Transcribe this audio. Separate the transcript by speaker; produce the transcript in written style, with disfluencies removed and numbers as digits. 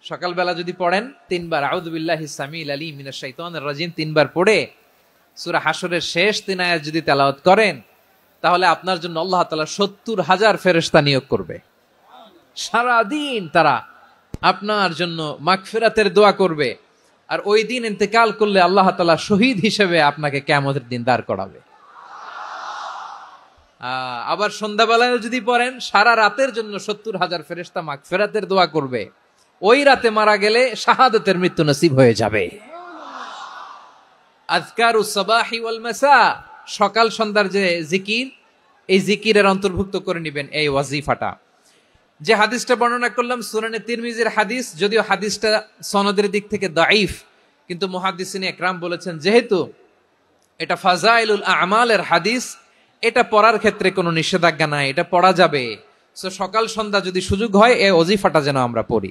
Speaker 1: সকালবেলা যদি পড়েন 3 বার আউযু বিল্লাহিস সামিউল আলিম মিনাশ শাইতানির রাজিম 3 বার পড়ে সূরা হাশরের শেষ 3 আয়াত যদি তেলাওয়াত করেন, তাহলে আপনার জন্য আল্লাহ তাআলা 70,000 ফেরেশতা নিয়োগ করবে। সারা দিন তারা আপনার জন্য মাগফিরাতের দোয়া করবে। আর ওই দিন ইন্তেকাল করলে আল্লাহ তাআলা শহীদ হিসেবে আপনাকে কিয়ামতের দিন দাঁড় করাবে। আবার সন্ধ্যাবেলায় যদি পড়েন, সারা রাতের জন্য 70,000 ফেরেশতা মাগফিরাতের দোয়া করবে। ওই রাতে মারা গেলে শাহাদাতের মৃত্যু নসিব হয়ে যাবে। আযকারুস সাবাহি ওয়াল মাসা, সকাল সন্ধ্যার যে জিকির, এই জিকিরের অন্তর্ভুক্ত করে নেবেন এই ওয়াজিফাটা। যে হাদিসটা বর্ণনা করলাম সুনানে তিরমিজির হাদিস, যদিও হাদিসটা সনদের দিক থেকে দাঈফ, কিন্তু মুহাদ্দিসিনে একরাম বলেছেন যেহেতু এটা ফাজাইলুল আমালের হাদিস, এটা পড়ার ক্ষেত্রে কোনো নিষেধাজ্ঞা নাই, এটা পড়া যাবে। সো সকাল সন্ধ্যা যদি সুযোগ হয় এই ওয়াজিফাটা যেন আমরা পড়ি।